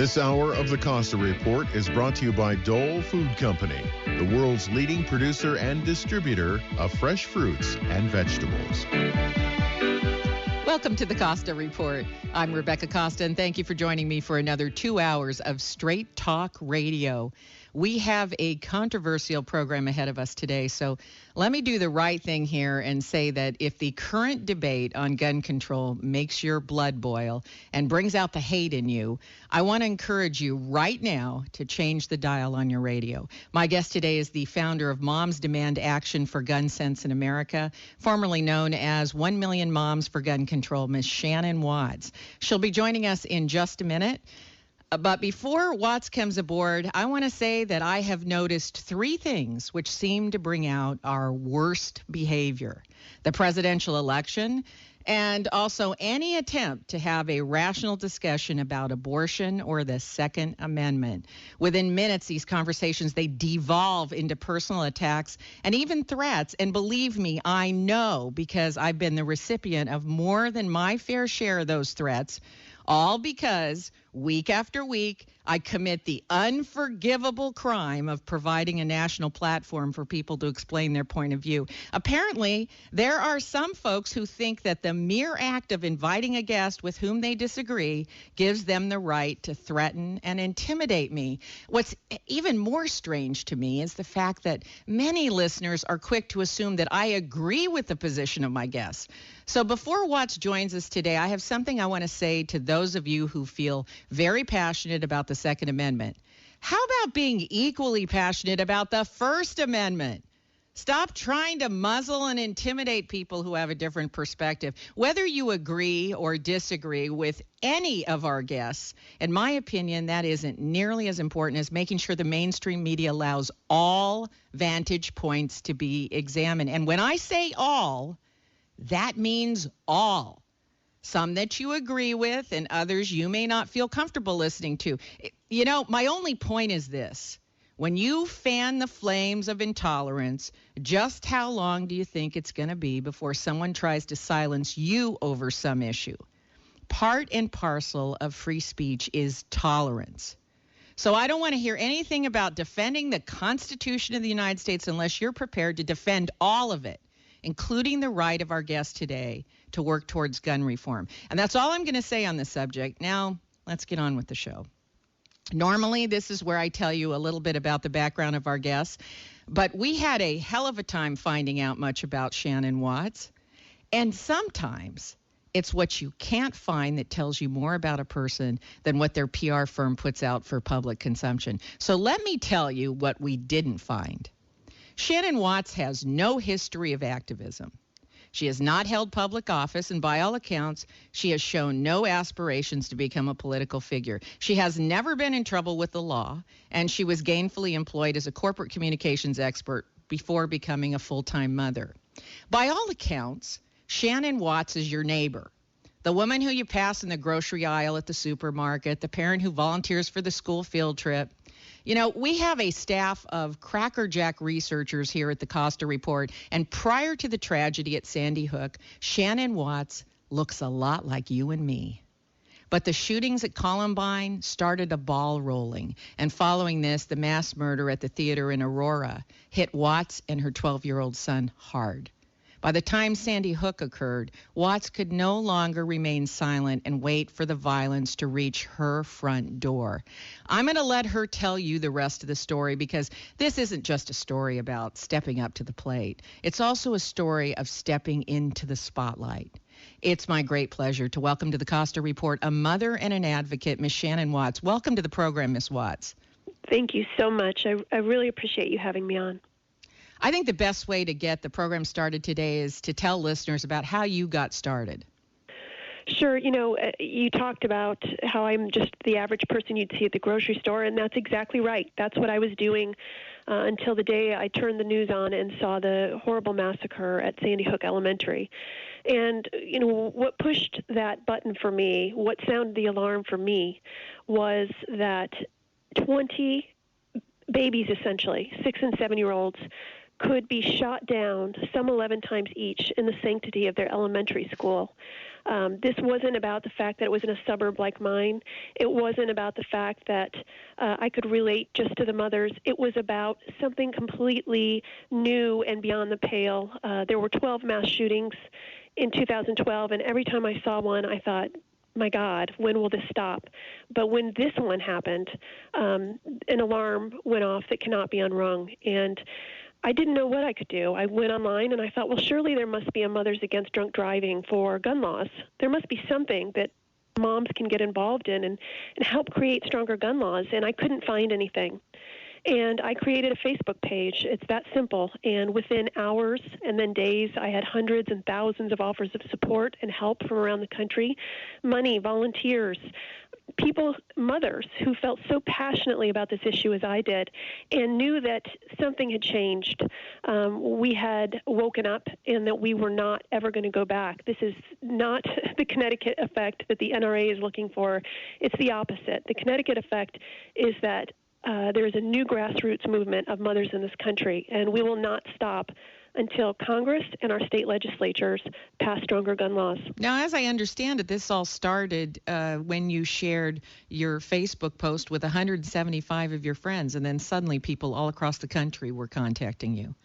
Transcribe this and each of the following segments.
This hour of the Costa Report is brought to you by Dole Food Company, the world's leading producer and distributor of fresh fruits and vegetables. Welcome to the Costa Report. I'm Rebecca Costa, and thank you for joining me for another 2 hours of straight talk radio. We have a controversial program ahead of us today, so let me do the right thing here and say that if the current debate on gun control makes your blood boil and brings out the hate in you, I want to encourage you right now to change the dial on your radio. My guest today is the founder of Moms Demand Action for Gun Sense in America, formerly known as 1 Million Moms for Gun Control, Ms. Shannon Watts. She'll be joining us in just a minute. But before Watts comes aboard, I want to say that I have noticed three things which seem to bring out our worst behavior: the presidential election, and also any attempt to have a rational discussion about abortion or the Second Amendment. Within minutes, these conversations, they devolve into personal attacks and even threats. And believe me, I know, because I've been the recipient of more than my fair share of those threats, all because week after week, I commit the unforgivable crime of providing a national platform for people to explain their point of view. Apparently, there are some folks who think that the mere act of inviting a guest with whom they disagree gives them the right to threaten and intimidate me. What's even more strange to me is the fact that many listeners are quick to assume that I agree with the position of my guests. So before Watts joins us today, I have something I want to say to those of you who feel very passionate about the Second Amendment. How about being equally passionate about the First Amendment? Stop trying to muzzle and intimidate people who have a different perspective. Whether you agree or disagree with any of our guests, in my opinion, that isn't nearly as important as making sure the mainstream media allows all vantage points to be examined. And when I say all, that means all. Some that you agree with and others you may not feel comfortable listening to. You know, my only point is this. When you fan the flames of intolerance, just how long do you think it's going to be before someone tries to silence you over some issue? Part and parcel of free speech is tolerance. So I don't want to hear anything about defending the Constitution of the United States unless you're prepared to defend all of it, including the right of our guest today to work towards gun reform. And that's all I'm going to say on this subject. Now, let's get on with the show. Normally, this is where I tell you a little bit about the background of our guests, but we had a hell of a time finding out much about Shannon Watts. And sometimes it's what you can't find that tells you more about a person than what their PR firm puts out for public consumption. So let me tell you what we didn't find. Shannon Watts has no history of activism. She has not held public office, and by all accounts, she has shown no aspirations to become a political figure. She has never been in trouble with the law, and she was gainfully employed as a corporate communications expert before becoming a full-time mother. By all accounts, Shannon Watts is your neighbor, the woman who you pass in the grocery aisle at the supermarket, the parent who volunteers for the school field trip. You know, we have a staff of crackerjack researchers here at the Costa Report, and prior to the tragedy at Sandy Hook, Shannon Watts looks a lot like you and me. But the shootings at Columbine started a ball rolling, and following this, the mass murder at the theater in Aurora hit Watts and her 12-year-old son hard. By the time Sandy Hook occurred, Watts could no longer remain silent and wait for the violence to reach her front door. I'm going to let her tell you the rest of the story, because this isn't just a story about stepping up to the plate. It's also a story of stepping into the spotlight. It's my great pleasure to welcome to the Costa Report a mother and an advocate, Ms. Shannon Watts. Welcome to the program, Ms. Watts. Thank you so much. I really appreciate you having me on. I think the best way to get the program started today is to tell listeners about how you got started. Sure. You know, you talked about how I'm just the average person you'd see at the grocery store, and that's exactly right. That's what I was doing until the day I turned the news on and saw the horrible massacre at Sandy Hook Elementary. And, you know, what pushed that button for me, what sounded the alarm for me, was that 20 babies, essentially, 6 and 7-year-olds, could be shot down, some 11 times each, in the sanctity of their elementary school. This wasn't about the fact that it was in a suburb like mine. It wasn't about the fact that I could relate just to the mothers. It was about something completely new and beyond the pale. There were 12 mass shootings in 2012, and every time I saw one, I thought, my God, when will this stop? But when this one happened, an alarm went off that cannot be unrung. And I didn't know what I could do. I went online and I thought, well, surely there must be a Mothers Against Drunk Driving for gun laws. There must be something that moms can get involved in and help create stronger gun laws. And I couldn't find anything. And I created a Facebook page. It's that simple. And within hours and then days, I had hundreds and thousands of offers of support and help from around the country, money, volunteers, people, mothers who felt so passionately about this issue as I did and knew that something had changed. We had woken up and that we were not ever going to go back. This is not the Connecticut effect that the NRA is looking for. It's the opposite. The Connecticut effect is that there is a new grassroots movement of mothers in this country, and we will not stop until Congress and our state legislatures pass stronger gun laws. Now, as I understand it, this all started when you shared your Facebook post with 175 of your friends, and then suddenly people all across the country were contacting you.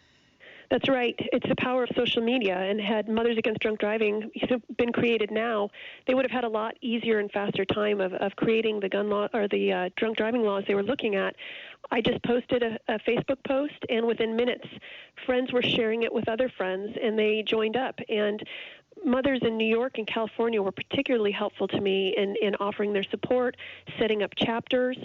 That's right. It's the power of social media. And had Mothers Against Drunk Driving been created now, they would have had a lot easier and faster time of creating the gun law or the drunk driving laws they were looking at. I just posted a Facebook post, and within minutes, friends were sharing it with other friends, and they joined up. And mothers in New York and California were particularly helpful to me in offering their support, setting up chapters,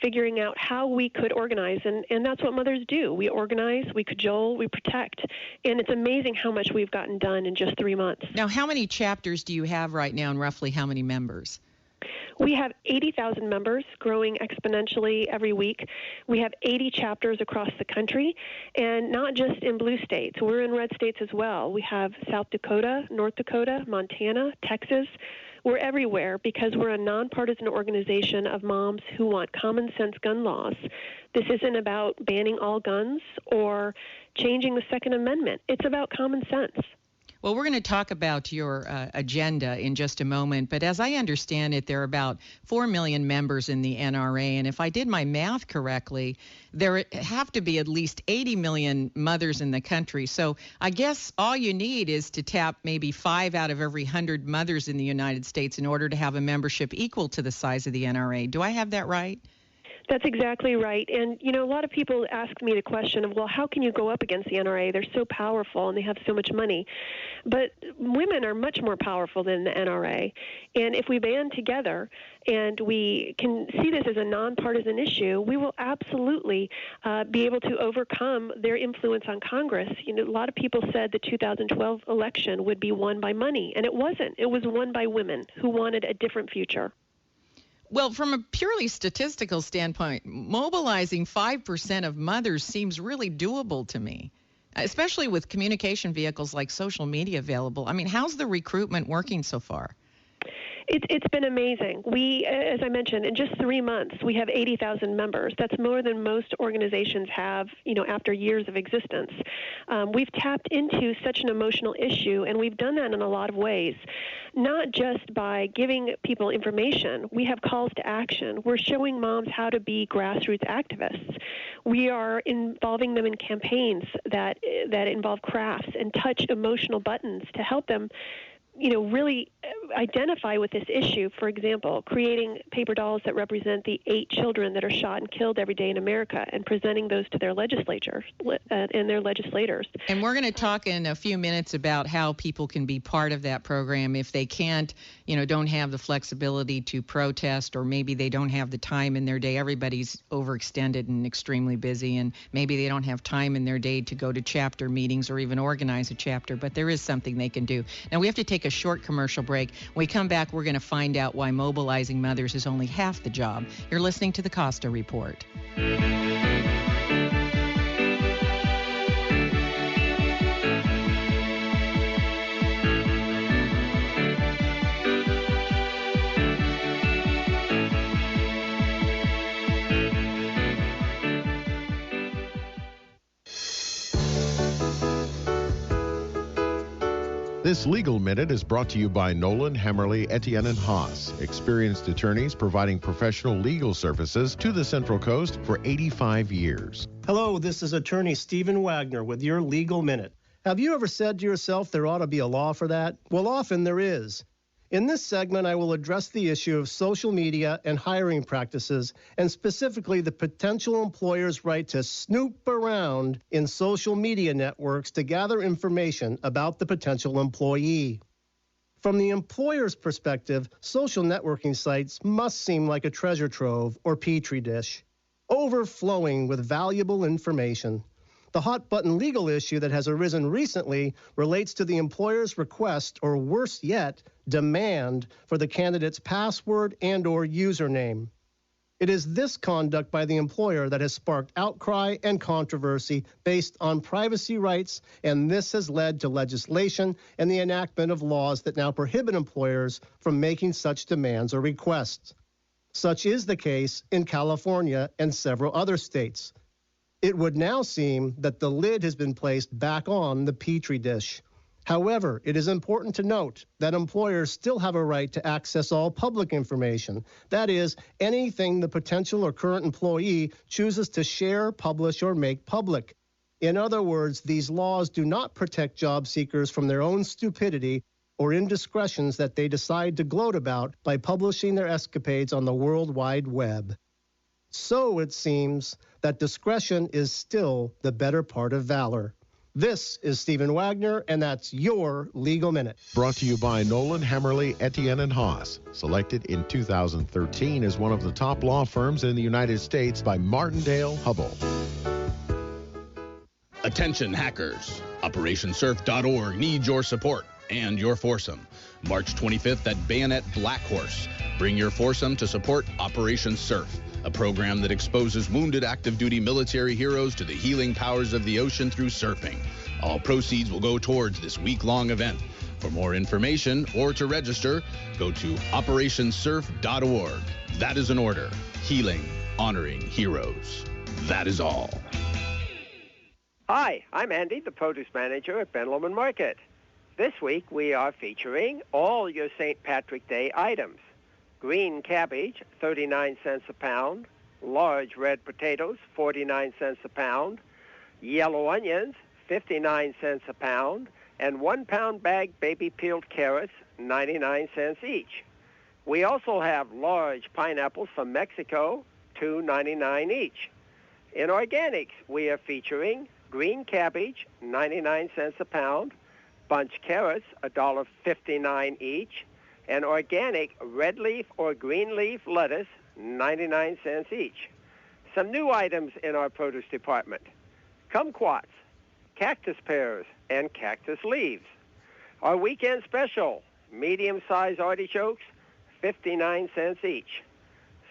figuring out how we could organize. And that's what mothers do. We organize, we cajole, we protect. And it's amazing how much we've gotten done in just 3 months. Now, how many chapters do you have right now, and roughly how many members? We have 80,000 members, growing exponentially every week. We have 80 chapters across the country, and not just in blue states. We're in red states as well. We have South Dakota, North Dakota, Montana, Texas. We're everywhere because we're a nonpartisan organization of moms who want common sense gun laws. This isn't about banning all guns or changing the Second Amendment. It's about common sense. Well, we're going to talk about your agenda in just a moment, but as I understand it, there are about 4 million members in the NRA, and if I did my math correctly, there have to be at least 80 million mothers in the country. So I guess all you need is to tap maybe 5 out of every 100 mothers in the United States in order to have a membership equal to the size of the NRA. Do I have that right? That's exactly right. And, you know, a lot of people ask me the question of, well, how can you go up against the NRA? They're so powerful and they have so much money. But women are much more powerful than the NRA. And if we band together and we can see this as a nonpartisan issue, we will absolutely be able to overcome their influence on Congress. You know, a lot of people said the 2012 election would be won by money, and it wasn't. It was won by women who wanted a different future. Well, from a purely statistical standpoint, mobilizing 5% of mothers seems really doable to me, especially with communication vehicles like social media available. I mean, how's the recruitment working so far? It's been amazing. We, as I mentioned, in just 3 months, we have 80,000 members. That's more than most organizations have, you know, after years of existence. We've tapped into such an emotional issue, and we've done that in a lot of ways, not just by giving people information. We have calls to action. We're showing moms how to be grassroots activists. We are involving them in campaigns that involve crafts and touch emotional buttons to help them, you know, really identify with this issue. For example, creating paper dolls that represent the 8 children that are shot and killed every day in America and presenting those to their legislatures and their legislators. And we're going to talk in a few minutes about how people can be part of that program if they can't, you know, don't have the flexibility to protest, or maybe they don't have the time in their day. Everybody's overextended and extremely busy, and maybe they don't have time in their day to go to chapter meetings or even organize a chapter, but there is something they can do. Now, we have to take a short commercial break. When we come back, we're going to find out why mobilizing mothers is only half the job. You're listening to the Costa Report. This Legal Minute is brought to you by Nolan, Hammerly, Etienne, and Haas, experienced attorneys providing professional legal services to the Central Coast for 85 years. Hello, this is attorney Stephen Wagner with your Legal Minute. Have you ever said to yourself there ought to be a law for that? Well, often there is. In this segment, I will address the issue of social media and hiring practices, and specifically the potential employer's right to snoop around in social media networks to gather information about the potential employee. From the employer's perspective, social networking sites must seem like a treasure trove or petri dish, overflowing with valuable information. The hot-button legal issue that has arisen recently relates to the employer's request, or worse yet, demand for the candidate's password and/or username. It is this conduct by the employer that has sparked outcry and controversy based on privacy rights, and this has led to legislation and the enactment of laws that now prohibit employers from making such demands or requests. Such is the case in California and several other states. It would now seem that the lid has been placed back on the petri dish. However, it is important to note that employers still have a right to access all public information. That is, anything the potential or current employee chooses to share, publish, or make public. In other words, these laws do not protect job seekers from their own stupidity or indiscretions that they decide to gloat about by publishing their escapades on the World Wide Web. So it seems that discretion is still the better part of valor. This is Stephen Wagner, and that's your Legal Minute. Brought to you by Nolan, Hammerly, Etienne, and Haas. Selected in 2013 as one of the top law firms in the United States by Martindale-Hubbell. Attention hackers. OperationSurf.org needs your support and your foursome. March 25th at Bayonet Black Horse. Bring your foursome to support Operation Surf, a program that exposes wounded active duty military heroes to the healing powers of the ocean through surfing. All proceeds will go towards this week-long event. For more information or to register, go to OperationSurf.org. That is an order. Healing, honoring heroes. That is all. Hi, I'm Andy, the produce manager at Ben Lomond Market. This week we are featuring all your St. Patrick Day items. Green cabbage, 39 cents a pound. Large red potatoes, 49 cents a pound. Yellow onions, 59 cents a pound. And 1 pound bag baby peeled carrots, 99 cents each. We also have large pineapples from Mexico, $2.99 each. In organics, we are featuring green cabbage, 99 cents a pound. Bunch carrots, $1.59 each. And organic red leaf or green leaf lettuce, 99 cents each. Some new items in our produce department: kumquats, cactus pears, and cactus leaves. Our weekend special: medium-sized artichokes, 59 cents each.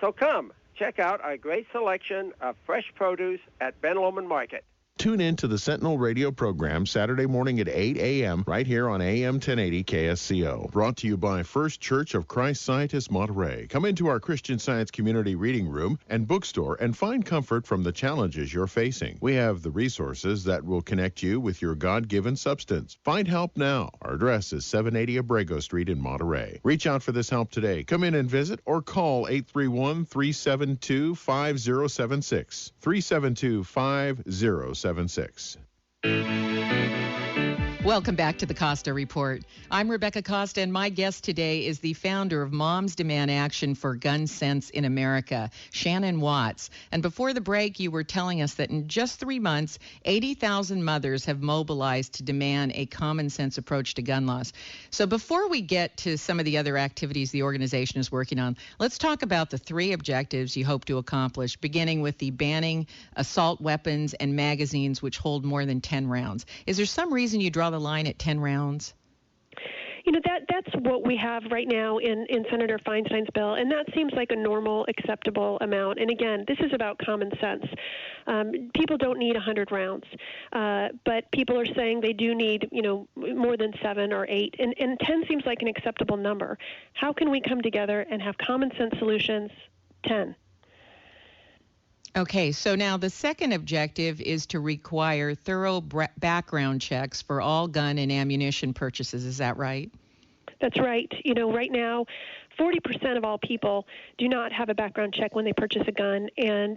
So come, check out our great selection of fresh produce at Ben Lomond Market. Tune in to the Sentinel radio program Saturday morning at 8 a.m. right here on AM 1080 KSCO. Brought to you by First Church of Christ Scientist Monterey. Come into our Christian Science community reading room and bookstore and find comfort from the challenges you're facing. We have the resources that will connect you with your God-given substance. Find help now. Our address is 780 Abrego Street in Monterey. Reach out for this help today. Come in and visit or call 831-372-5076. 372-5076. Welcome back to the Costa Report. I'm Rebecca Costa, and my guest today is the founder of Moms Demand Action for Gun Sense in America, Shannon Watts. And before the break, you were telling us that in just 3 months, 80,000 mothers have mobilized to demand a common sense approach to gun laws. So before we get to some of the other activities the organization is working on, let's talk about the 3 objectives you hope to accomplish, beginning with the banning assault weapons and magazines which hold more than 10 rounds. Is there some reason you draw the line at 10 rounds? You know, that's what we have right now in Senator Feinstein's bill, and that seems like a normal, acceptable amount. And again, this is about common sense. People don't need 100 rounds, but people are saying they do need, more than 7 or 8, and 10 seems like an acceptable number. How can we come together and have common sense solutions? 10. Okay, so now the second objective is to require thorough background checks for all gun and ammunition purchases. Is that right? That's right. Right now, 40% of all people do not have a background check when they purchase a gun. And,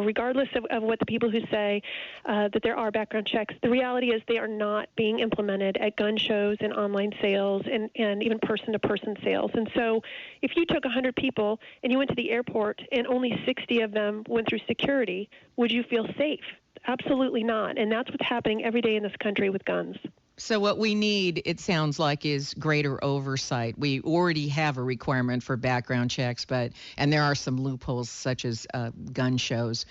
regardless of what the people who say that there are background checks, the reality is they are not being implemented at gun shows and online sales and even person-to-person sales. And so if you took 100 people and you went to the airport and only 60 of them went through security, would you feel safe? Absolutely not. And that's what's happening every day in this country with guns. So what we need, it sounds like, is greater oversight. We already have a requirement for background checks, and there are some loopholes such as gun shows,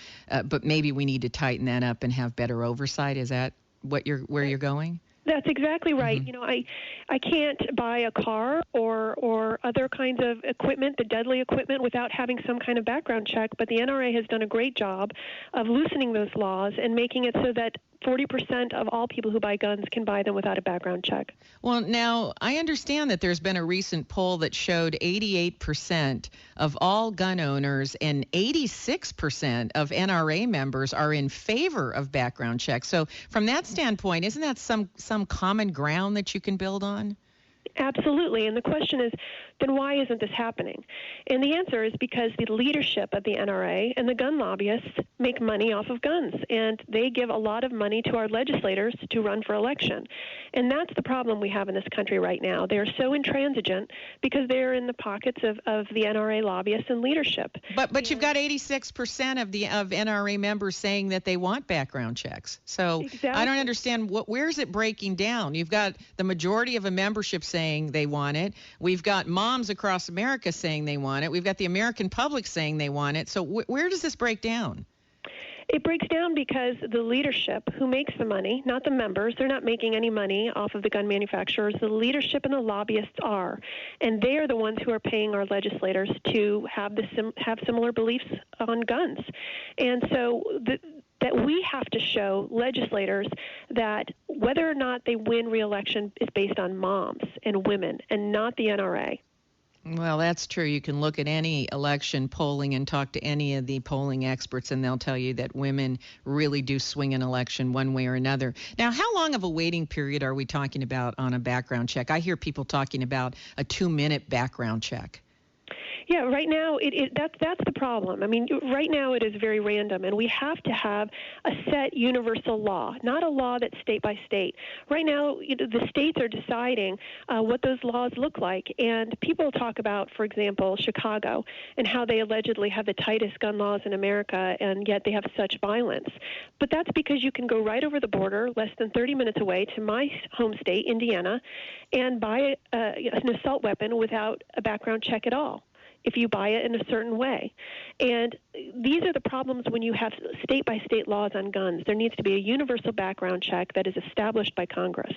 but maybe we need to tighten that up and have better oversight. Is that where you're going? That's exactly right. Mm-hmm. I can't buy a car or other kinds of equipment, the deadly equipment, without having some kind of background check. But the NRA has done a great job of loosening those laws and making it so that 40% of all people who buy guns can buy them without a background check. Well, now, I understand that there's been a recent poll that showed 88% of all gun owners and 86% of NRA members are in favor of background checks. So from that standpoint, isn't that some common ground that you can build on? Absolutely. And the question is, then why isn't this happening? And the answer is because the leadership of the NRA and the gun lobbyists make money off of guns, and they give a lot of money to our legislators to run for election. And that's the problem we have in this country right now. They're so intransigent because they're in the pockets of the NRA lobbyists and leadership. But you've got 86% of NRA members saying that they want background checks. So exactly. I don't understand where is it breaking down? You've got the majority of a membership saying they want it. We've got moms across America saying they want it. We've got the American public saying they want it. So where does this break down? It breaks down because the leadership who makes the money, not the members, they're not making any money off of the gun manufacturers. The leadership and the lobbyists are, and they are the ones who are paying our legislators to have similar beliefs on guns. And so that we have to show legislators that whether or not they win re-election is based on moms and women and not the NRA. Well, that's true. You can look at any election polling and talk to any of the polling experts, and they'll tell you that women really do swing an election one way or another. Now, how long of a waiting period are we talking about on a background check? I hear people talking about a 2-minute background check. Yeah, right now that's the problem. I mean, right now it is very random, and we have to have a set universal law, not a law that's state by state. Right now, the states are deciding what those laws look like, and people talk about, for example, Chicago and how they allegedly have the tightest gun laws in America, and yet they have such violence. But that's because you can go right over the border, less than 30 minutes away, to my home state, Indiana, and buy an assault weapon without a background check at all, if you buy it in a certain way. And these are the problems when you have state-by-state laws on guns. There needs to be a universal background check that is established by Congress.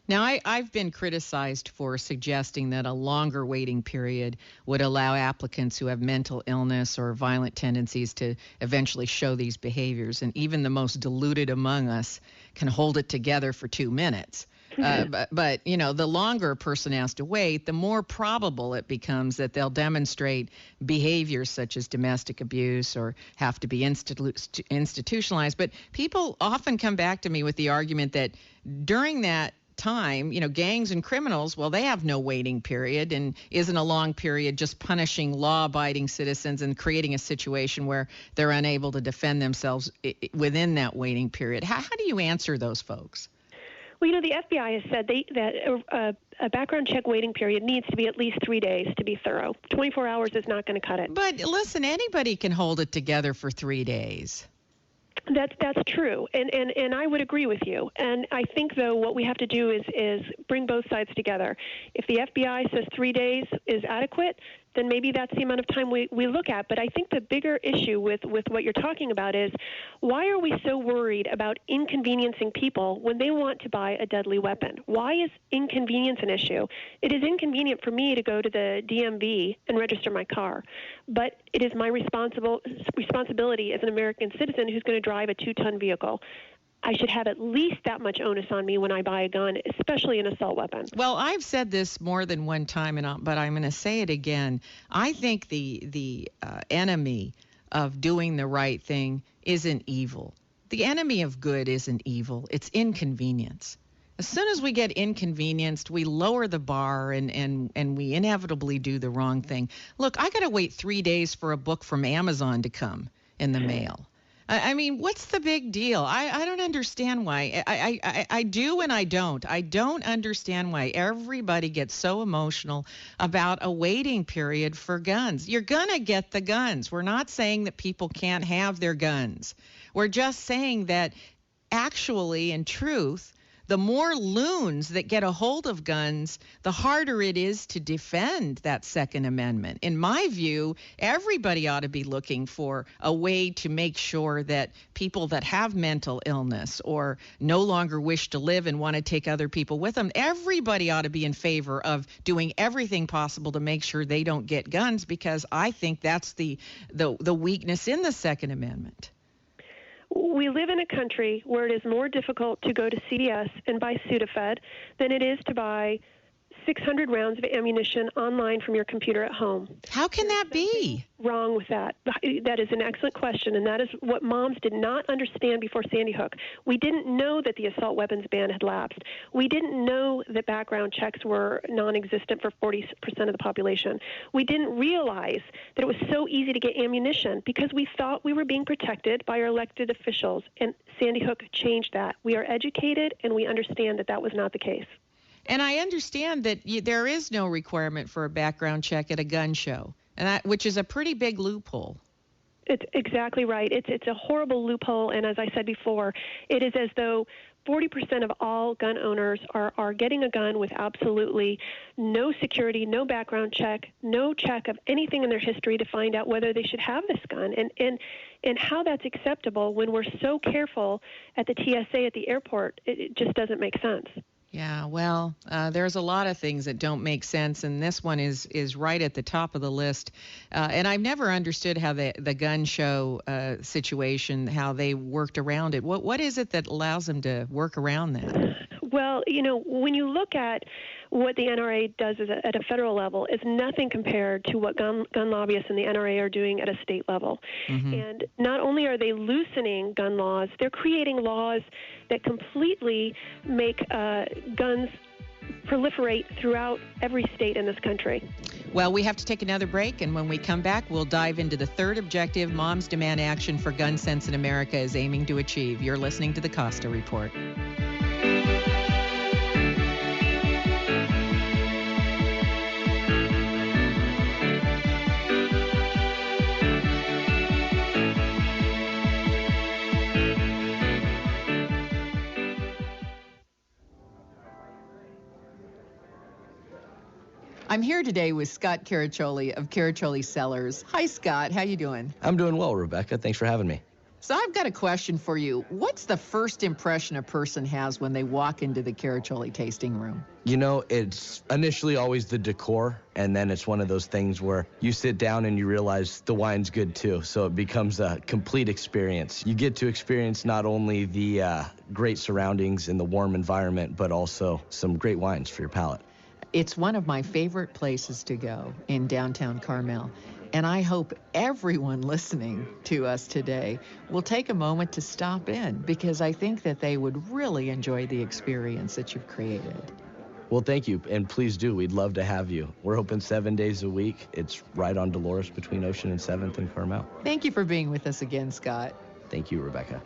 Now, I've been criticized for suggesting that a longer waiting period would allow applicants who have mental illness or violent tendencies to eventually show these behaviors. And even the most deluded among us can hold it together for 2 minutes. But the longer a person has to wait, the more probable it becomes that they'll demonstrate behaviors such as domestic abuse or have to be institutionalized. But people often come back to me with the argument that during that time, gangs and criminals, well, they have no waiting period, and isn't a long period just punishing law-abiding citizens and creating a situation where they're unable to defend themselves within that waiting period. How do you answer those folks? Well, the FBI has said that a background check waiting period needs to be at least 3 days to be thorough. 24 hours is not going to cut it. But listen, anybody can hold it together for 3 days. That's true, and I would agree with you. And I think, though, what we have to do is bring both sides together. If the FBI says 3 days is adequate, then maybe that's the amount of time we look at. But I think the bigger issue with what you're talking about is, why are we so worried about inconveniencing people when they want to buy a deadly weapon? Why is inconvenience an issue? It is inconvenient for me to go to the DMV and register my car, but it is my responsibility as an American citizen who's going to drive a 2-ton vehicle. I should have at least that much onus on me when I buy a gun, especially an assault weapon. Well, I've said this more than one time, but I'm going to say it again. I think the enemy of doing the right thing isn't evil. The enemy of good isn't evil. It's inconvenience. As soon as we get inconvenienced, we lower the bar and we inevitably do the wrong thing. Look, I got to wait 3 days for a book from Amazon to come in the mail. I mean, what's the big deal? I don't understand why. I do and I don't. I don't understand why everybody gets so emotional about a waiting period for guns. You're going to get the guns. We're not saying that people can't have their guns. We're just saying that actually, in truth, the more loons that get a hold of guns, the harder it is to defend that Second Amendment. In my view, everybody ought to be looking for a way to make sure that people that have mental illness or no longer wish to live and want to take other people with them, everybody ought to be in favor of doing everything possible to make sure they don't get guns, because I think that's the weakness in the Second Amendment. We live in a country where it is more difficult to go to CVS and buy Sudafed than it is to buy 600 rounds of ammunition online from your computer at home. How can that be? Wrong with that? That is an excellent question, and that is what moms did not understand before Sandy Hook. We didn't know that the assault weapons ban had lapsed. We didn't know that background checks were non-existent for 40% of the population. We didn't realize that it was so easy to get ammunition because we thought we were being protected by our elected officials, and Sandy Hook changed that. We are educated, and we understand that that was not the case. And I understand that there is no requirement for a background check at a gun show, and which is a pretty big loophole. It's exactly right. It's a horrible loophole, and as I said before, it is as though 40% of all gun owners are getting a gun with absolutely no security, no background check, no check of anything in their history to find out whether they should have this gun, and how that's acceptable when we're so careful at the TSA at the airport. It just doesn't make sense. Yeah, well, there's a lot of things that don't make sense, and this one is right at the top of the list. And I've never understood how the gun show situation, how they worked around it. What is it that allows them to work around that? Well, when you look at what the NRA does at a federal level, is nothing compared to what gun lobbyists in the NRA are doing at a state level. Mm-hmm. And not only are they loosening gun laws, they're creating laws that completely make guns proliferate throughout every state in this country. Well, we have to take another break, and when we come back, we'll dive into the third objective moms demand action for gun sense in America is aiming to achieve. You're listening to the Costa Report. I'm here today with Scott Caraccioli of Caraccioli Cellars. Hi, Scott. How you doing? I'm doing well, Rebecca. Thanks for having me. So I've got a question for you. What's the first impression a person has when they walk into the Caraccioli tasting room? It's initially always the decor, and then it's one of those things where you sit down and you realize the wine's good too, so it becomes a complete experience. You get to experience not only the great surroundings and the warm environment, but also some great wines for your palate. It's one of my favorite places to go in downtown Carmel, and I hope everyone listening to us today will take a moment to stop in, because I think that they would really enjoy the experience that you've created. Well, thank you, and please do. We'd love to have you. We're open 7 days a week. It's right on Dolores between Ocean and 7th and Carmel. Thank you for being with us again, Scott. Thank you, Rebecca.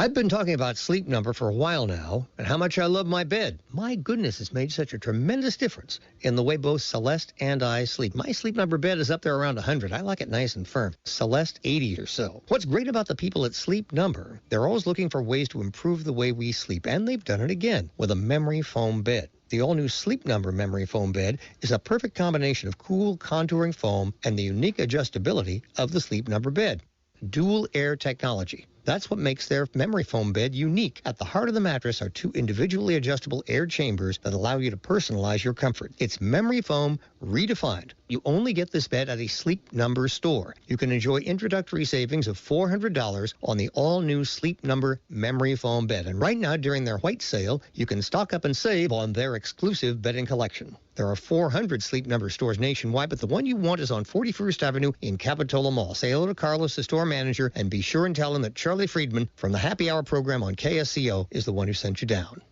I've been talking about Sleep Number for a while now, and how much I love my bed. My goodness, it's made such a tremendous difference in the way both Celeste and I sleep. My Sleep Number bed is up there around 100. I like it nice and firm. Celeste, 80 or so. What's great about the people at Sleep Number, they're always looking for ways to improve the way we sleep, and they've done it again with a memory foam bed. The all-new Sleep Number memory foam bed is a perfect combination of cool, contouring foam and the unique adjustability of the Sleep Number bed. Dual air technology. That's what makes their memory foam bed unique. At the heart of the mattress are 2 individually adjustable air chambers that allow you to personalize your comfort. It's memory foam redefined. You only get this bed at a Sleep Number store. You can enjoy introductory savings of $400 on the all-new Sleep Number memory foam bed. And right now, during their white sale, you can stock up and save on their exclusive bedding collection. There are 400 Sleep Number stores nationwide, but the one you want is on 41st Avenue in Capitola Mall. Say hello to Carlos, the store manager, and be sure and tell him that Charlie Friedman from the Happy Hour program on KSCO is the one who sent you down.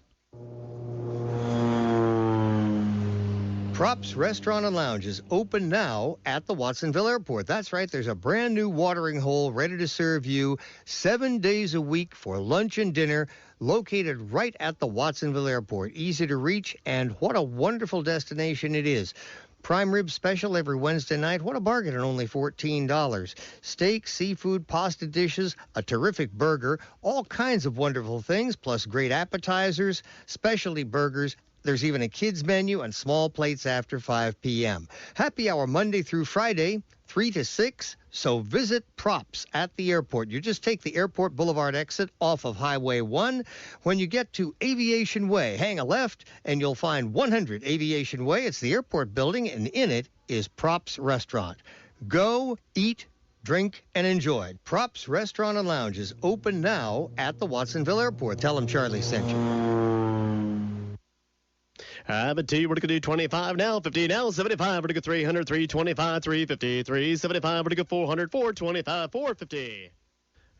Props Restaurant and Lounge is open now at the Watsonville Airport. That's right, there's a brand new watering hole ready to serve you 7 days a week for lunch and dinner, located right at the Watsonville Airport. Easy to reach, and what a wonderful destination it is. Prime rib special every Wednesday night. What a bargain at only $14. Steak, seafood, pasta dishes, a terrific burger, all kinds of wonderful things, plus great appetizers, specialty burgers. There's even a kids menu and small plates after 5 p.m. Happy hour Monday through Friday, 3 to 6. So visit Props at the airport. You just take the Airport Boulevard exit off of Highway 1. When you get to Aviation Way, hang a left, and you'll find 100 Aviation Way. It's the airport building, and in it is Props Restaurant. Go, eat, drink, and enjoy. Props Restaurant and Lounge is open now at the Watsonville Airport. Tell them Charlie sent you. But T, we're going to do 25 now, 50 now, 75, we're going to go 300, 325, 350, 375, we're going to go 400, 425, 450.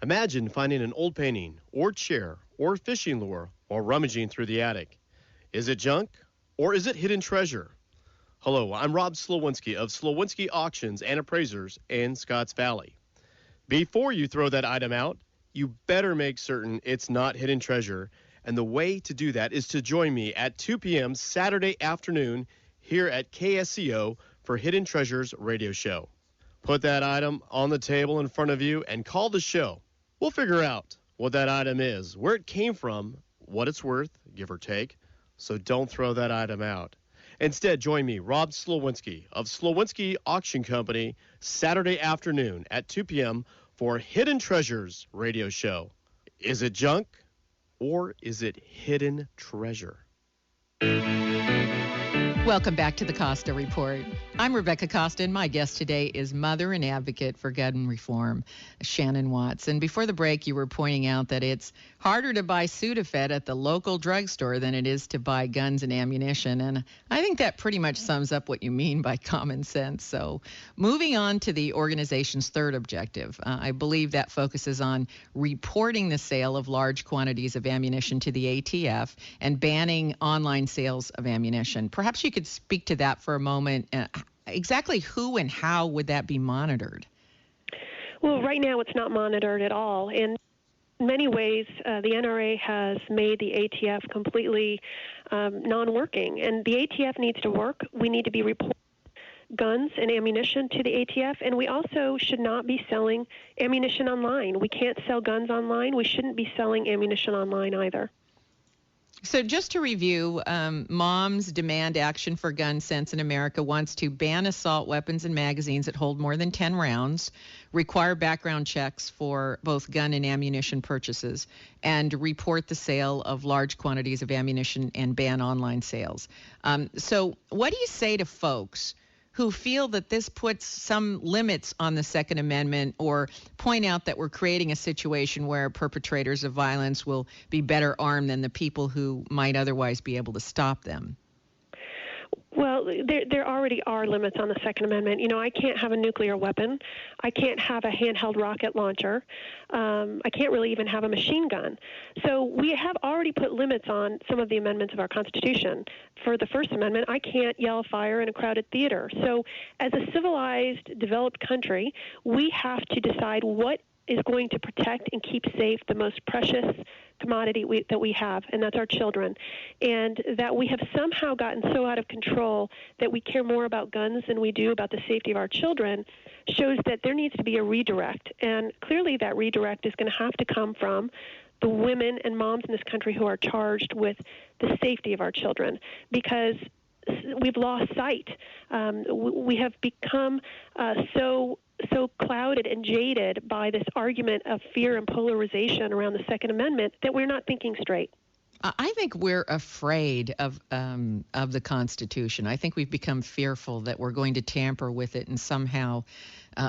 Imagine finding an old painting or chair or fishing lure or rummaging through the attic. Is it junk or is it hidden treasure? Hello, I'm Rob Slowinski of Slowinski Auctions and Appraisers in Scotts Valley. Before you throw that item out, you better make certain it's not hidden treasure. And the way to do that is to join me at 2 p.m. Saturday afternoon here at KSCO for Hidden Treasures Radio Show. Put that item on the table in front of you and call the show. We'll figure out what that item is, where it came from, what it's worth, give or take. So don't throw that item out. Instead, join me, Rob Slowinski of Slowinski Auction Company, Saturday afternoon at 2 p.m. for Hidden Treasures Radio Show. Is it junk? Or is it hidden treasure? Welcome back to the Costa Report. I'm Rebecca Costa, and my guest today is mother and advocate for gun reform, Shannon Watts. And before the break, you were pointing out that it's harder to buy Sudafed at the local drugstore than it is to buy guns and ammunition. And I think that pretty much sums up what you mean by common sense. So moving on to the organization's third objective, I believe that focuses on reporting the sale of large quantities of ammunition to the ATF and banning online sales of ammunition. Perhaps you could speak to that for a moment. Exactly who and how would that be monitored? Well, right now it's not monitored at all. In many ways, the NRA has made the ATF completely non-working, and the ATF needs to work. We need to be reporting guns and ammunition to the ATF, and we also should not be selling ammunition online. We can't sell guns online. We shouldn't be selling ammunition online either. So just to review, Moms Demand Action for Gun Sense in America wants to ban assault weapons and magazines that hold more than 10 rounds, require background checks for both gun and ammunition purchases, and report the sale of large quantities of ammunition and ban online sales. So what do you say to folks who feel that this puts some limits on the Second Amendment, or point out that we're creating a situation where perpetrators of violence will be better armed than the people who might otherwise be able to stop them? Well, there already are limits on the Second Amendment. You know, I can't have a nuclear weapon. I can't have a handheld rocket launcher. I can't really even have a machine gun. So we have already put limits on some of the amendments of our Constitution. For the First Amendment, I can't yell fire in a crowded theater. So as a civilized, developed country, we have to decide what is going to protect and keep safe the most precious commodity that we have, and that's our children. And that we have somehow gotten so out of control that we care more about guns than we do about the safety of our children shows that there needs to be a redirect. And clearly that redirect is going to have to come from the women and moms in this country who are charged with the safety of our children, because we've lost sight. We have become so so clouded and jaded by this argument of fear and polarization around the Second Amendment that we're not thinking straight. I think we're afraid of the Constitution. I think we've become fearful that we're going to tamper with it and somehow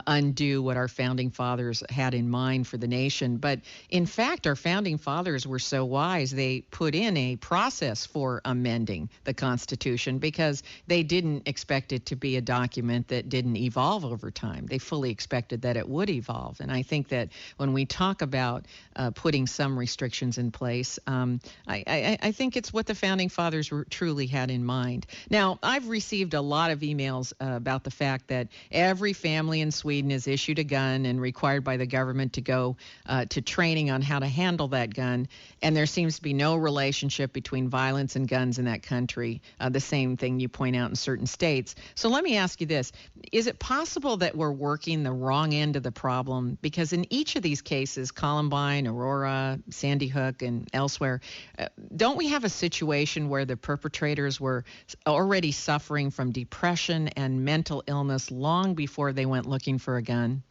undo what our founding fathers had in mind for the nation. But in fact, our founding fathers were so wise, they put in a process for amending the Constitution because they didn't expect it to be a document that didn't evolve over time. They fully expected that it would evolve. And I think that when we talk about putting some restrictions in place, I think it's what the founding fathers truly had in mind. Now, I've received a lot of emails about the fact that every family in Sweden is issued a gun and required by the government to go to training on how to handle that gun. And there seems to be no relationship between violence and guns in that country, the same thing you point out in certain states. So let me ask you this. Is it possible that we're working the wrong end of the problem? Because in each of these cases, Columbine, Aurora, Sandy Hook, and elsewhere, don't we have a situation where the perpetrators were already suffering from depression and mental illness long before they went looking for a gun?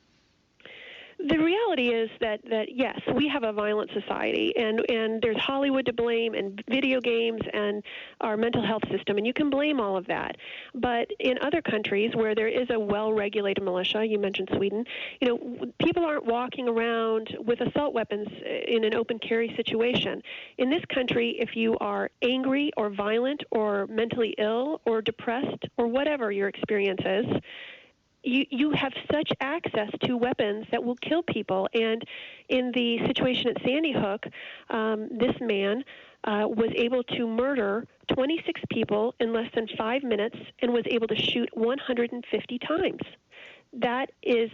The reality is that yes, we have a violent society, and there's Hollywood to blame, and video games, and our mental health system, and you can blame all of that. But in other countries where there is a well-regulated militia, you mentioned Sweden, people aren't walking around with assault weapons in an open carry situation. In this country, if you are angry or violent or mentally ill or depressed or whatever your experience is, you have such access to weapons that will kill people. And in the situation at Sandy Hook, this man was able to murder 26 people in less than 5 minutes and was able to shoot 150 times. That is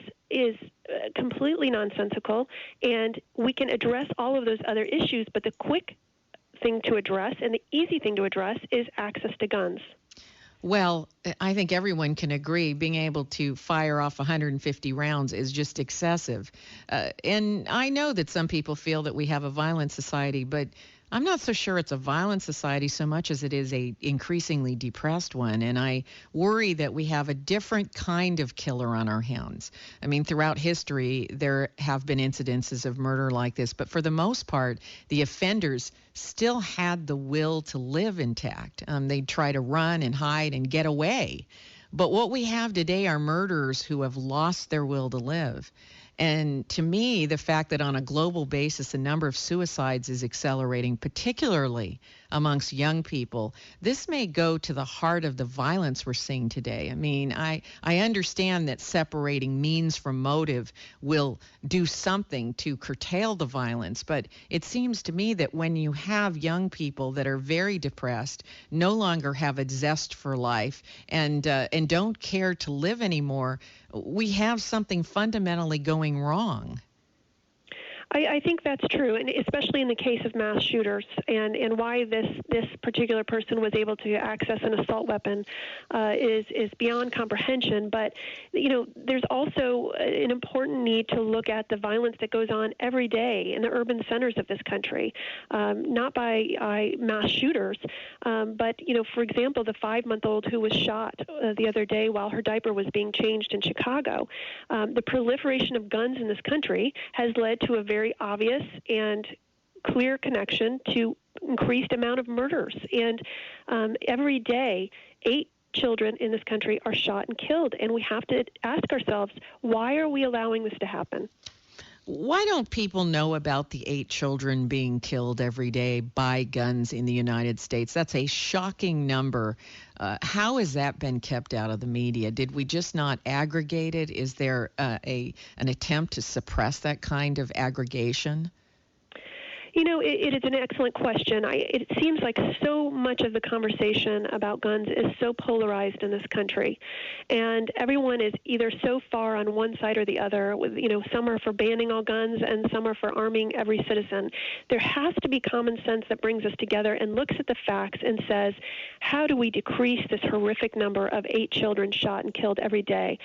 completely nonsensical, and we can address all of those other issues, but the quick thing to address and the easy thing to address is access to guns. Well, I think everyone can agree being able to fire off 150 rounds is just excessive. And I know that some people feel that we have a violent society, but I'm not so sure it's a violent society so much as it is a increasingly depressed one. And I worry that we have a different kind of killer on our hands. I mean, throughout history, there have been incidences of murder like this, but for the most part, the offenders still had the will to live intact. They'd try to run and hide and get away. But what we have today are murderers who have lost their will to live. And to me, the fact that on a global basis, the number of suicides is accelerating, particularly amongst young people, this may go to the heart of the violence we're seeing today. I mean, I understand that separating means from motive will do something to curtail the violence, but it seems to me that when you have young people that are very depressed, no longer have a zest for life, and don't care to live anymore, we have something fundamentally going wrong. I think that's true, and especially in the case of mass shooters, and why this particular person was able to access an assault weapon is beyond comprehension. But there's also an important need to look at the violence that goes on every day in the urban centers of this country, not by mass shooters, but for example, the 5-month-old who was shot the other day while her diaper was being changed in Chicago. The proliferation of guns in this country has led to a very obvious and clear connection to increased amount of murders. And every day, 8 children in this country are shot and killed. And we have to ask ourselves, why are we allowing this to happen? Why don't people know about the 8 children being killed every day by guns in the United States? That's a shocking number. How has that been kept out of the media? Did we just not aggregate it? Is there an attempt to suppress that kind of aggregation? It is an excellent question. It seems like so much of the conversation about guns is so polarized in this country, and everyone is either so far on one side or the other. Some are for banning all guns, and some are for arming every citizen. There has to be common sense that brings us together and looks at the facts and says, how do we decrease this horrific number of 8 children shot and killed every day?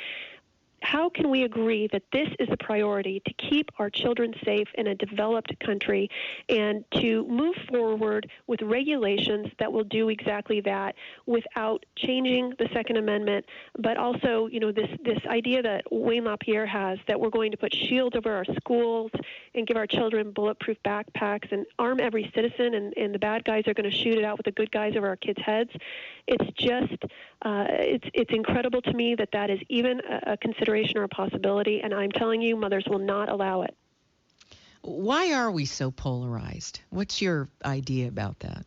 how can we agree that this is a priority to keep our children safe in a developed country and to move forward with regulations that will do exactly that without changing the Second Amendment, but also, this idea that Wayne LaPierre has that we're going to put shields over our schools and give our children bulletproof backpacks and arm every citizen, and the bad guys are going to shoot it out with the good guys over our kids' heads. It's just, it's incredible to me that is even a consideration or a possibility, and I'm telling you, mothers will not allow it. Why are we so polarized? What's your idea about that?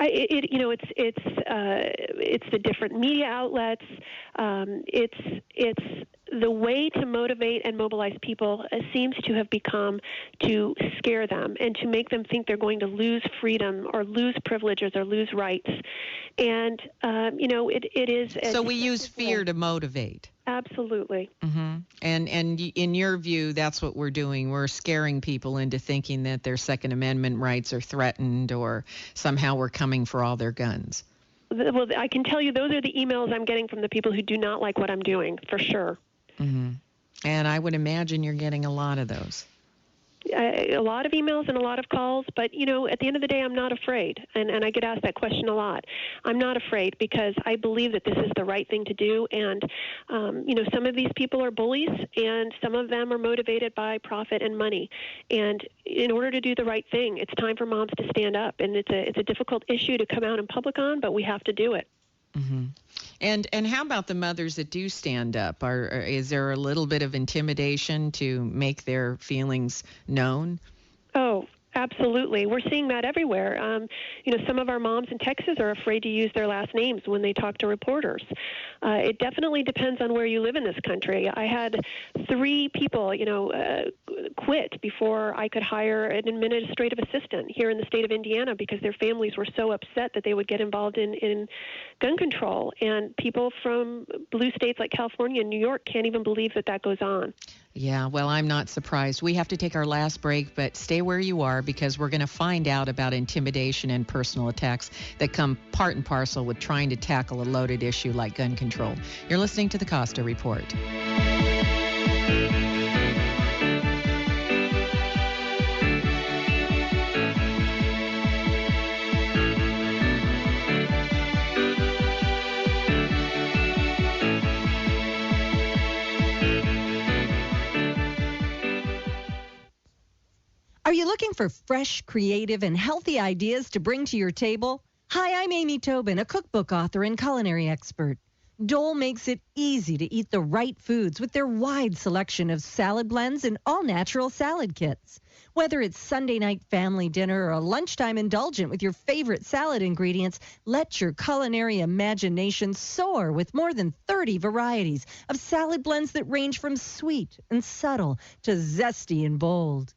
It's the different media outlets. It's the way to motivate and mobilize people seems to have become to scare them and to make them think they're going to lose freedom or lose privileges or lose rights. And it is. So we use fear to motivate. Absolutely. Mm-hmm. And in your view, that's what we're doing. We're scaring people into thinking that their Second Amendment rights are threatened or somehow we're coming for all their guns. Well, I can tell you those are the emails I'm getting from the people who do not like what I'm doing, for sure. Mm-hmm. And I would imagine you're getting a lot of those. A lot of emails and a lot of calls, but, at the end of the day, I'm not afraid. And I get asked that question a lot. I'm not afraid because I believe that this is the right thing to do. And, some of these people are bullies and some of them are motivated by profit and money. And in order to do the right thing, it's time for moms to stand up. And it's a difficult issue to come out in public on, but we have to do it. Mm-hmm. And how about the mothers that do stand up? Is there a little bit of intimidation to make their feelings known? Oh, absolutely. We're seeing that everywhere. Some of our moms in Texas are afraid to use their last names when they talk to reporters. It definitely depends on where you live in this country. I had 3 people, quit before I could hire an administrative assistant here in the state of Indiana because their families were so upset that they would get involved in gun control. And people from blue states like California and New York can't even believe that goes on. Yeah, well, I'm not surprised. We have to take our last break, but stay where you are because we're going to find out about intimidation and personal attacks that come part and parcel with trying to tackle a loaded issue like gun control. You're listening to the Costa Report. Are you looking for fresh, creative, and healthy ideas to bring to your table? Hi, I'm Amy Tobin, a cookbook author and culinary expert. Dole makes it easy to eat the right foods with their wide selection of salad blends and all-natural salad kits. Whether it's Sunday night family dinner or a lunchtime indulgent with your favorite salad ingredients, let your culinary imagination soar with more than 30 varieties of salad blends that range from sweet and subtle to zesty and bold.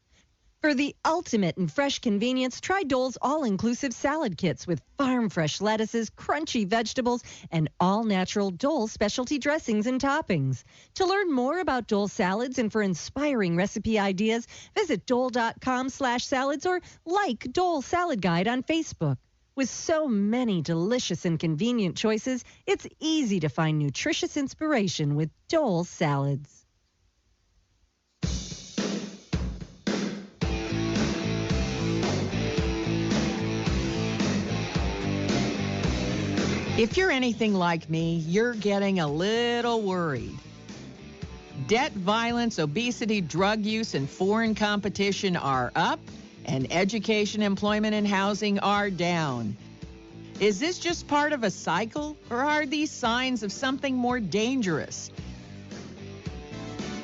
For the ultimate in fresh convenience, try Dole's all-inclusive salad kits with farm-fresh lettuces, crunchy vegetables, and all-natural Dole specialty dressings and toppings. To learn more about Dole salads and for inspiring recipe ideas, visit dole.com/salads or like Dole Salad Guide on Facebook. With so many delicious and convenient choices, it's easy to find nutritious inspiration with Dole salads. If you're anything like me, you're getting a little worried. Debt, violence, obesity, drug use, and foreign competition are up, and education, employment, and housing are down. Is this just part of a cycle, or are these signs of something more dangerous?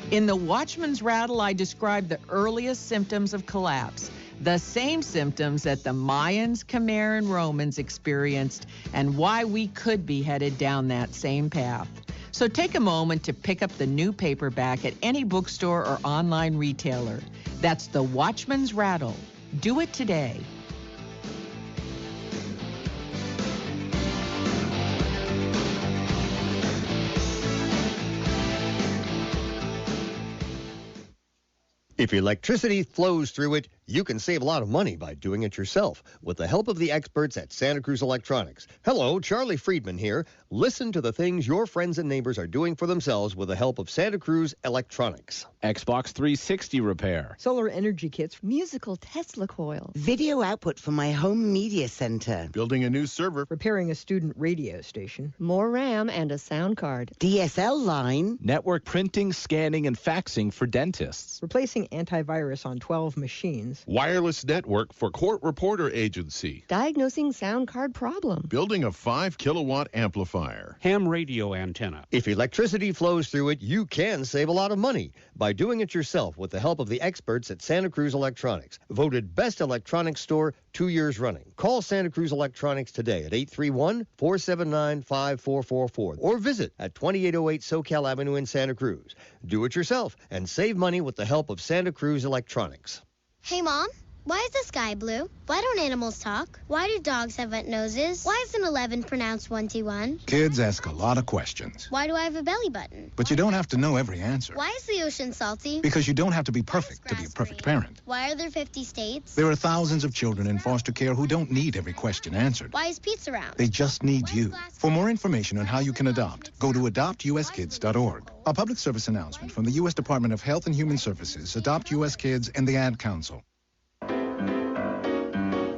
In the Watchman's Rattle, I described the earliest symptoms of collapse. The same symptoms that the Mayans, Khmer, and Romans experienced, and why we could be headed down that same path. So take a moment to pick up the new paperback at any bookstore or online retailer. That's The Watchman's Rattle. Do it today. If electricity flows through it, You can save a lot of money by doing it yourself with the help of the experts at Santa Cruz Electronics. Hello, Charlie Friedman here. Listen to the things your friends and neighbors are doing for themselves with the help of Santa Cruz Electronics. Xbox 360 repair. Solar energy kits. Musical Tesla coils. Video output for my home media center. Building a new server. Repairing a student radio station. More RAM and a sound card. DSL line. Network printing, scanning, and faxing for dentists. Replacing antivirus on 12 machines. Wireless network for court reporter agency. Diagnosing sound card problem. Building a 5-kilowatt amplifier. Ham radio antenna. If electricity flows through it, you can save a lot of money by doing it yourself with the help of the experts at Santa Cruz Electronics. Voted Best Electronics Store 2 years running. Call Santa Cruz Electronics today at 831-479-5444 or visit at 2808 SoCal Avenue in Santa Cruz. Do it yourself and save money with the help of Santa Cruz Electronics. Hey, Mom, why is the sky blue? Why don't animals talk? Why do dogs have wet noses? Why is an 11 pronounced 21? Kids ask a lot of questions. Why do I have a belly button? But you don't have to know every answer. Why is the ocean salty? Because you don't have to be perfect to be a perfect parent. Why are there 50 states? There are thousands of children in foster care who don't need every question answered. Why is pizza round? They just need you. For more information on how you can adopt, go to adoptuskids.org. A public service announcement from the U.S. Department of Health and Human Services, Adopt U.S. Kids, and the Ad Council.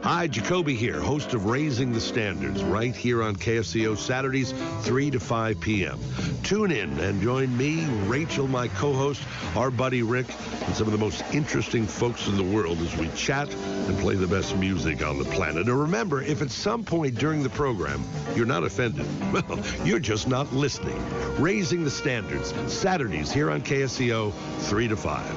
Hi, Jacoby here, host of Raising the Standards, right here on KFCO Saturdays, 3 to 5 p.m. Tune in and join me, Rachel, my co-host, our buddy Rick, and some of the most interesting folks in the world as we chat and play the best music on the planet. And remember, if at some point during the program you're not offended, well, you're just not listening. Raising the Standards, Saturdays here on KFCO, 3 to 5.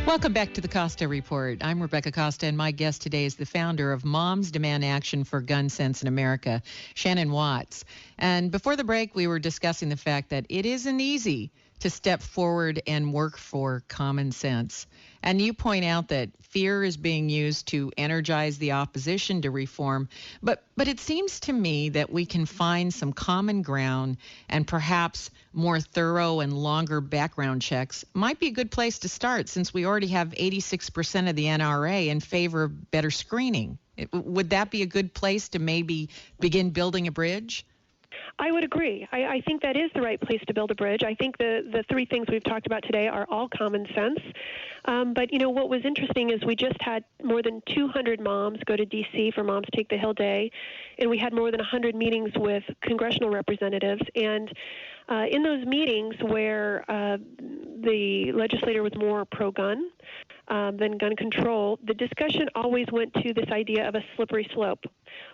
Welcome back to the Costa Report. I'm Rebecca Costa, and my guest today is the founder of Moms Demand Action for Gun Sense in America, Shannon Watts. And before the break, we were discussing the fact that it isn't easy to step forward and work for common sense. And you point out that fear is being used to energize the opposition to reform. But it seems to me that we can find some common ground, and perhaps more thorough and longer background checks might be a good place to start, since we already have 86% of the NRA in favor of better screening. Would that be a good place to maybe begin building a bridge? I would agree. I think that is the right place to build a bridge. I think the three things we've talked about today are all common sense. But, you know, what was interesting is we just had more than 200 moms go to D.C. for Moms Take the Hill Day, and we had more than 100 meetings with congressional representatives. And in those meetings where the legislator was more pro-gun than gun control, the discussion always went to this idea of a slippery slope.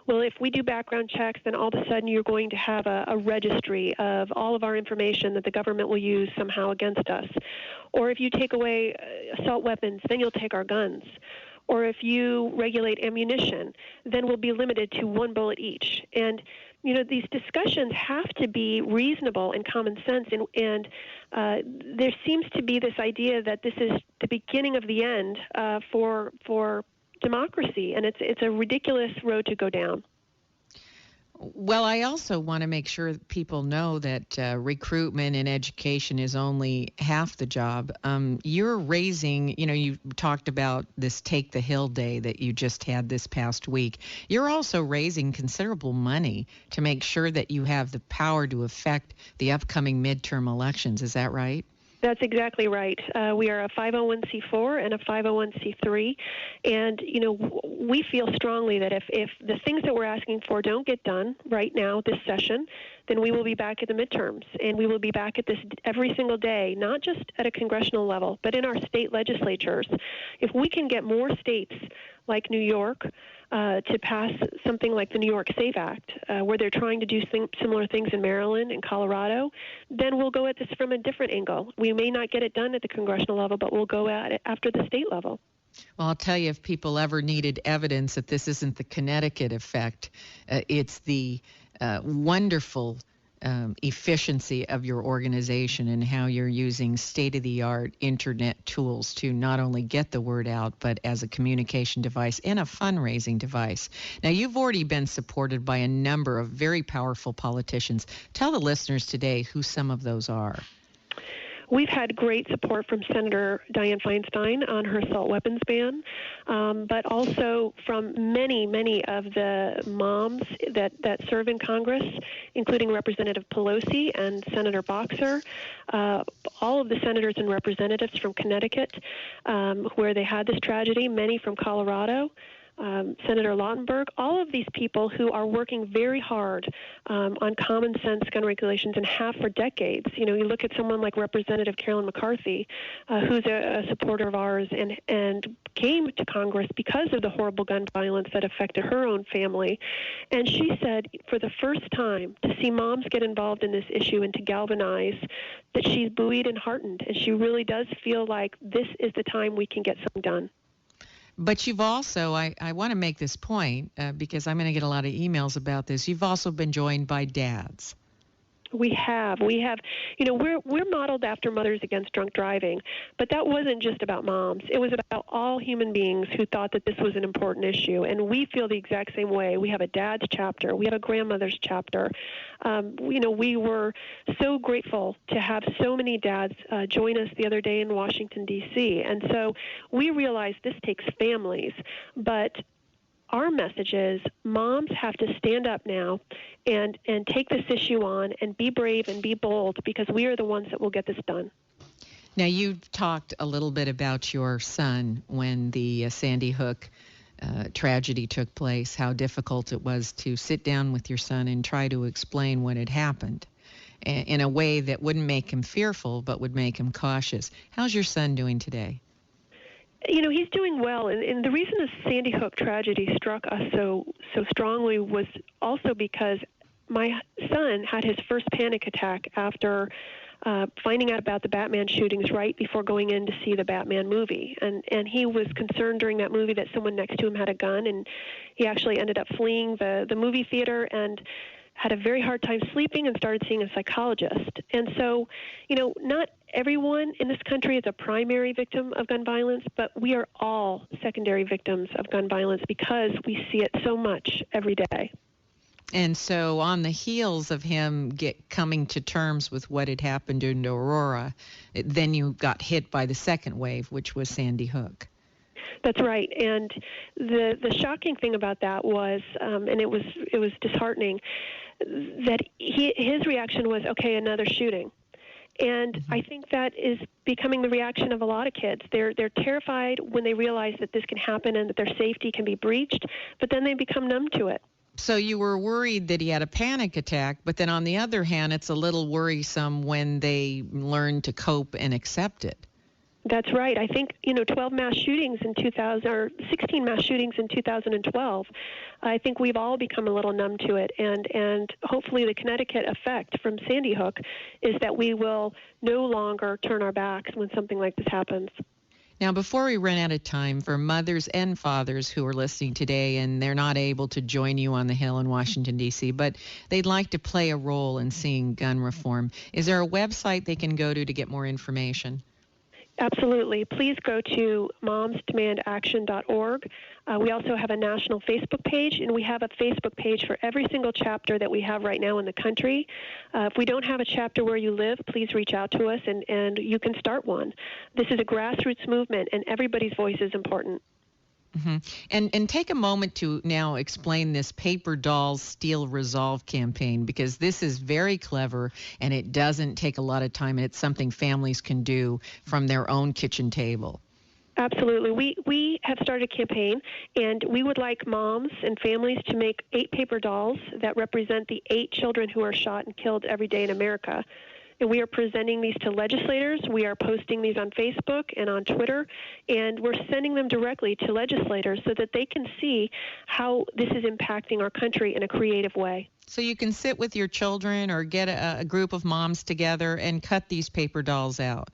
Well, if we do background checks, then all of a sudden you're going to have a registry of all of our information that the government will use somehow against us. Or if you take away assault weapons, then you'll take our guns. Or if you regulate ammunition, then we'll be limited to one bullet each. And, you know, these discussions have to be reasonable and common sense. And there seems to be this idea that this is the beginning of the end for democracy, and it's a ridiculous road to go down. Well, I also want to make sure that people know that recruitment and education is only half the job. You're raising, you know, you talked about this Take the Hill Day that you just had this past week. You're also raising considerable money to make sure that you have the power to affect the upcoming midterm elections. Is that right? That's exactly right. We are a 501c4 and a 501c3, and you know we feel strongly that if the things that we're asking for don't get done right now this session, then we will be back at the midterms, and we will be back at this every single day, not just at a congressional level, but in our state legislatures. If we can get more states like New York to pass something like the New York SAFE Act, where they're trying to do similar things in Maryland and Colorado, then we'll go at this from a different angle. We may not get it done at the congressional level, but we'll go at it after the state level. Well, I'll tell you, if people ever needed evidence that this isn't the Connecticut effect, it's the wonderful efficiency of your organization and how you're using state-of-the-art internet tools to not only get the word out, but as a communication device and a fundraising device. Now, you've already been supported by a number of very powerful politicians. Tell the listeners today who some of those are. We've had great support from Senator Dianne Feinstein on her assault weapons ban, but also from many, many of the moms that serve in Congress, including Representative Pelosi and Senator Boxer, all of the senators and representatives from Connecticut, where they had this tragedy, many from Colorado. Senator Lautenberg, all of these people who are working very hard on common sense gun regulations and have for decades. You know, you look at someone like Representative Carolyn McCarthy, who's a supporter of ours and came to Congress because of the horrible gun violence that affected her own family. And she said for the first time to see moms get involved in this issue and to galvanize, that she's buoyed and heartened. And she really does feel like this is the time we can get something done. But you've also, I want to make this point because I'm going to get a lot of emails about this. You've also been joined by dads. We have, you know, we're modeled after Mothers Against Drunk Driving, but that wasn't just about moms. It was about all human beings who thought that this was an important issue, and we feel the exact same way. We have a dad's chapter. We have a grandmother's chapter. You know, we were so grateful to have so many dads join us the other day in Washington, D.C., and so we realized this takes families, but our message is moms have to stand up now and take this issue on and be brave and be bold, because we are the ones that will get this done. Now, you've talked a little bit about your son when the Sandy Hook tragedy took place, how difficult it was to sit down with your son and try to explain what had happened in a way that wouldn't make him fearful but would make him cautious. How's your son doing today? You know, he's doing well, and the reason the Sandy Hook tragedy struck us so strongly was also because my son had his first panic attack after finding out about the Batman shootings right before going in to see the Batman movie. And he was concerned during that movie that someone next to him had a gun, and he actually ended up fleeing the movie theater and had a very hard time sleeping and started seeing a psychologist. And so, you know, not everyone in this country is a primary victim of gun violence, but we are all secondary victims of gun violence because we see it so much every day. And so on the heels of him coming to terms with what had happened in Aurora, then you got hit by the second wave, which was Sandy Hook. That's right. And the shocking thing about that was, and it was disheartening, that his reaction was, okay, another shooting. And I think that is becoming the reaction of a lot of kids. They're terrified when they realize that this can happen and that their safety can be breached, but then they become numb to it. So you were worried that he had a panic attack, but then on the other hand, it's a little worrisome when they learn to cope and accept it. That's right. I think, 12 mass shootings in 2000, or 16 mass shootings in 2012. I think we've all become a little numb to it. And hopefully the Connecticut effect from Sandy Hook is that we will no longer turn our backs when something like this happens. Now, before we run out of time, for mothers and fathers who are listening today and they're not able to join you on the Hill in Washington, D.C., but they'd like to play a role in seeing gun reform, is there a website they can go to get more information? Absolutely. Please go to momsdemandaction.org. We also have a national Facebook page, and we have a Facebook page for every single chapter that we have right now in the country. If we don't have a chapter where you live, please reach out to us, and you can start one. This is a grassroots movement, and everybody's voice is important. Mm-hmm. And take a moment to now explain this Paper Dolls Steel Resolve campaign, because this is very clever and it doesn't take a lot of time, and it's something families can do from their own kitchen table. Absolutely. We have started a campaign, and we would like moms and families to make 8 paper dolls that represent the 8 children who are shot and killed every day in America. and we are presenting these to legislators. We are posting these on Facebook and on Twitter, and we're sending them directly to legislators so that they can see how this is impacting our country in a creative way. So you can sit with your children or get a group of moms together and cut these paper dolls out.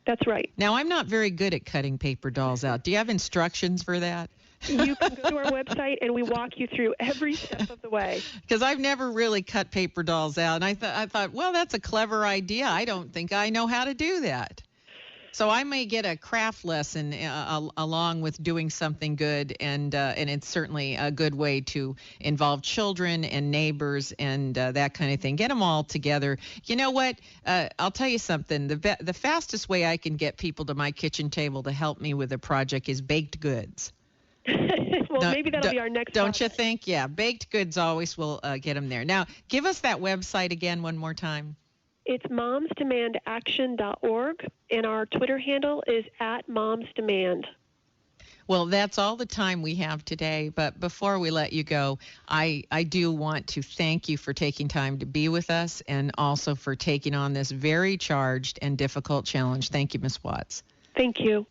That's right. Now, I'm not very good at cutting paper dolls out. Do you have instructions for that? You can go to our website, and we walk you through every step of the way. Because I've never really cut paper dolls out, and I thought, well, that's a clever idea. I don't think I know how to do that. So I may get a craft lesson along with doing something good, and it's certainly a good way to involve children and neighbors and that kind of thing. Get them all together. You know what? I'll tell you something. The fastest way I can get people to my kitchen table to help me with a project is baked goods. Well, maybe that'll be our next Don't you think? Yeah, baked goods always will get them there. Now, give us that website again one more time. It's momsdemandaction.org, and our Twitter handle is @momsdemand. Well, that's all the time we have today, but before we let you go, I do want to thank you for taking time to be with us and also for taking on this very charged and difficult challenge. Thank you, Ms. Watts. Thank you.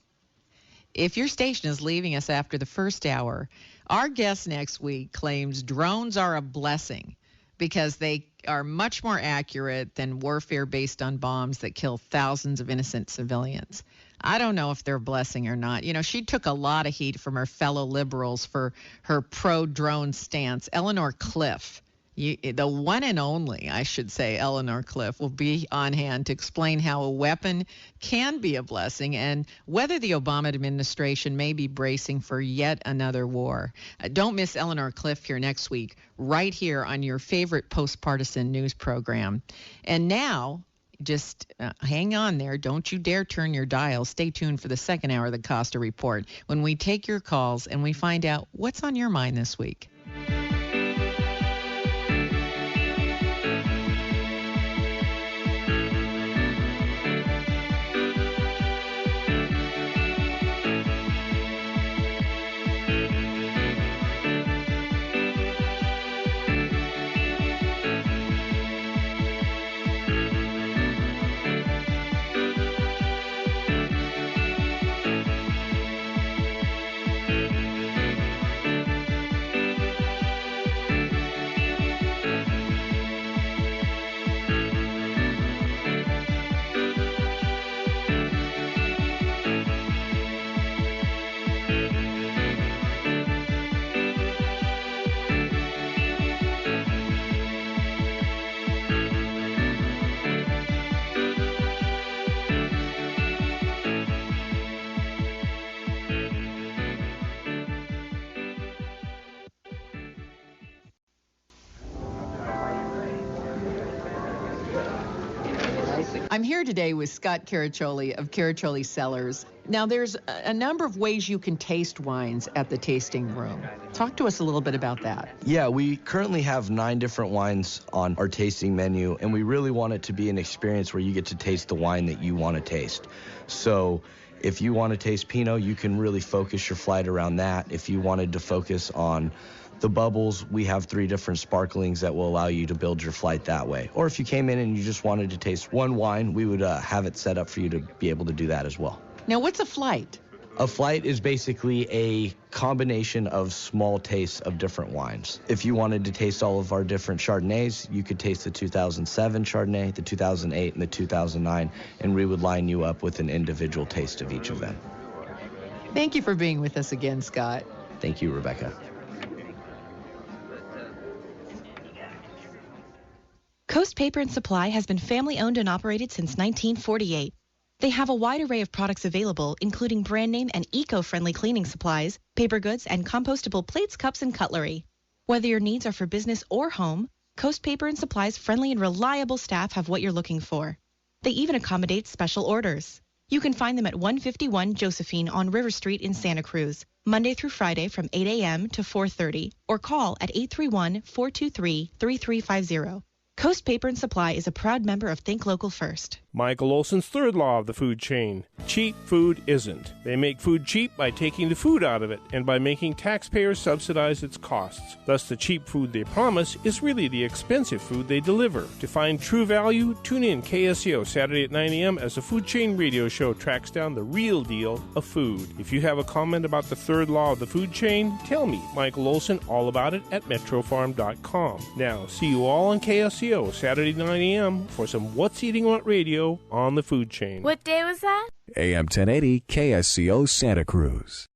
If your station is leaving us after the first hour, our guest next week claims drones are a blessing because they are much more accurate than warfare based on bombs that kill thousands of innocent civilians. I don't know if they're a blessing or not. You know, she took a lot of heat from her fellow liberals for her pro-drone stance. Eleanor Cliff, the one and only, I should say, Eleanor Cliff, will be on hand to explain how a weapon can be a blessing and whether the Obama administration may be bracing for yet another war. Don't miss Eleanor Cliff here next week, right here on your favorite post-partisan news program. And now, just hang on there. Don't you dare turn your dial. Stay tuned for the second hour of the Costa Report when we take your calls and we find out what's on your mind this week. I'm here today with Scott Caraccioli of Caraccioli Cellars. Now, there's a number of ways you can taste wines at the tasting room. Talk to us a little bit about that. Yeah, we currently have 9 different wines on our tasting menu, and we really want it to be an experience where you get to taste the wine that you want to taste. So if you want to taste Pinot, you can really focus your flight around that. If you wanted to focus on the bubbles, we have 3 different sparklings that will allow you to build your flight that way. Or if you came in and you just wanted to taste one wine, we would have it set up for you to be able to do that as well. Now, what's a flight? A flight is basically a combination of small tastes of different wines. If you wanted to taste all of our different Chardonnays, you could taste the 2007 Chardonnay, the 2008, and the 2009, and we would line you up with an individual taste of each of them. Thank you for being with us again, Scott. Thank you, Rebecca. Coast Paper and Supply has been family-owned and operated since 1948. They have a wide array of products available, including brand name and eco-friendly cleaning supplies, paper goods, and compostable plates, cups, and cutlery. Whether your needs are for business or home, Coast Paper and Supply's friendly and reliable staff have what you're looking for. They even accommodate special orders. You can find them at 151 Josephine on River Street in Santa Cruz, Monday through Friday from 8 a.m. to 4:30, or call at 831-423-3350. Coast Paper and Supply is a proud member of Think Local First. Michael Olson's third law of the food chain. Cheap food isn't. They make food cheap by taking the food out of it and by making taxpayers subsidize its costs. Thus, the cheap food they promise is really the expensive food they deliver. To find true value, tune in KSCO Saturday at 9 a.m. as the Food Chain Radio Show tracks down the real deal of food. If you have a comment about the third law of the food chain, tell me, Michael Olson, all about it at metrofarm.com. Now, see you all on KSCO Saturday 9 a.m. for some What's Eating What Radio on the food chain. What day was that? AM 1080 KSCO Santa Cruz.